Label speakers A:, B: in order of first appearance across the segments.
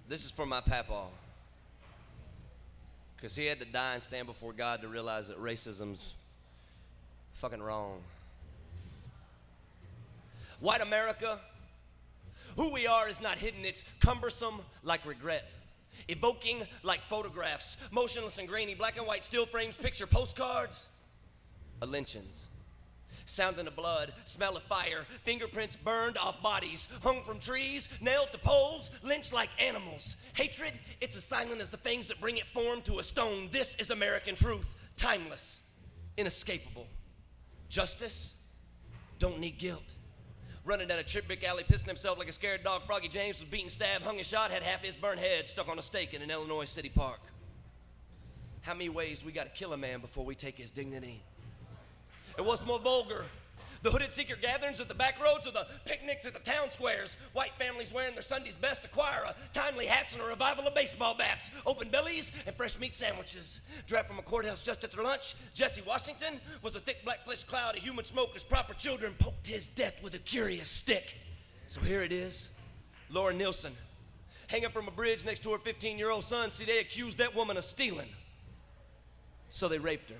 A: This is for my papa. Because he had to die and stand before God to realize that racism's fucking wrong. White America, who we are is not hidden. It's cumbersome like regret. Evoking like photographs. Motionless and grainy, black and white still frames, picture postcards of lynchings. Sound in the blood, smell of fire, fingerprints burned off bodies, hung from trees, nailed to poles, lynched like animals. Hatred, it's as silent as the fangs that bring it form to a stone. This is American truth, timeless, inescapable. Justice, don't need guilt. Running down a trip brick alley, pissing himself like a scared dog, Froggy James was beaten, stabbed, hung and shot, had half his burned head stuck on a stake in an Illinois city park. How many ways we gotta kill a man before we take his dignity? And what's more vulgar, the hooded secret gatherings at the back roads or the picnics at the town squares, white families wearing their Sunday's best Aquara, timely hats and a revival of baseball bats, open bellies and fresh meat sandwiches. Draft from a courthouse just after lunch, Jesse Washington was a thick black flesh cloud of human smoke as proper children poked his death with a curious stick. So here it is, Laura Nielsen, hanging from a bridge next to her 15-year-old son. See, they accused that woman of stealing, so they raped her.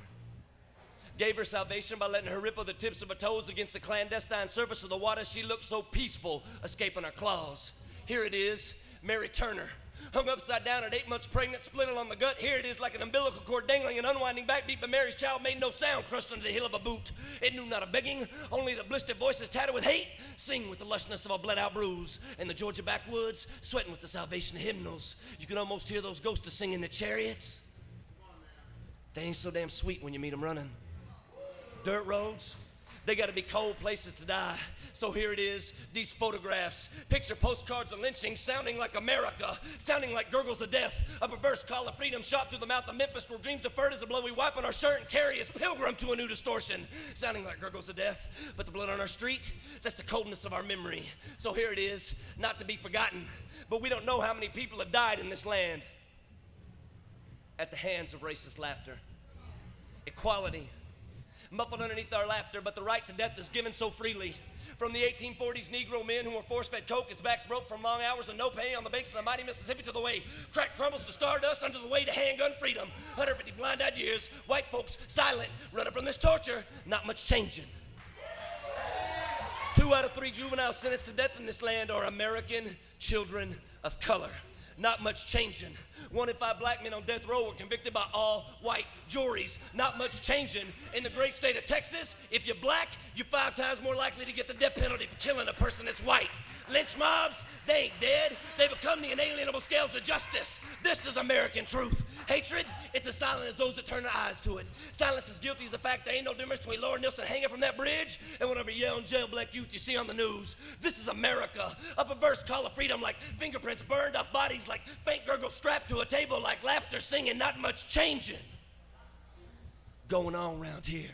A: Gave her salvation by letting her ripple the tips of her toes against the clandestine surface of the water. She looked so peaceful, escaping her claws. Here it is, Mary Turner, hung upside down at 8 months pregnant, split on the gut. Here it is, like an umbilical cord dangling and unwinding backbeat, but Mary's child made no sound, crushed under the heel of a boot. It knew not a begging, only the blistered voices tattered with hate, sing with the lushness of a bled-out bruise. In the Georgia backwoods, sweating with the salvation hymnals. You can almost hear those ghosts singing the chariots. They ain't so damn sweet when you meet them running. Dirt roads, they gotta be cold places to die. So here it is, these photographs, picture postcards of lynching, sounding like America, sounding like gurgles of death, a perverse call of freedom shot through the mouth of Memphis, where dreams deferred as the blood we wipe on our shirt and carry as pilgrim to a new distortion, sounding like gurgles of death, but the blood on our street, that's the coldness of our memory. So here it is, not to be forgotten, but we don't know how many people have died in this land at the hands of racist laughter. Equality, muffled underneath our laughter, but the right to death is given so freely. From the 1840s Negro men who were force-fed coke, his backs broke from long hours and no pay on the banks of the mighty Mississippi, to the way crack crumbles to stardust under the weight of handgun freedom. 150 blind-eyed years, white folks silent, running from this torture, not much changing. 2 out of 3 juveniles sentenced to death in this land are American children of color. Not much changing. 1 in 5 black men on death row were convicted by all white juries. Not much changing. In the great state of Texas, if you're black, you're 5 times more likely to get the death penalty for killing a person that's white. Lynch mobs, they ain't dead. They become the inalienable scales of justice. This is American truth. Hatred, it's as silent as those that turn their eyes to it. Silence is guilty as the fact there ain't no difference between Laura Nielsen hanging from that bridge and whatever yelling jail black youth you see on the news. This is America. A perverse call of freedom, like fingerprints burned off bodies, like faint gurgles strapped to a table, like laughter singing, not much changing going on around here.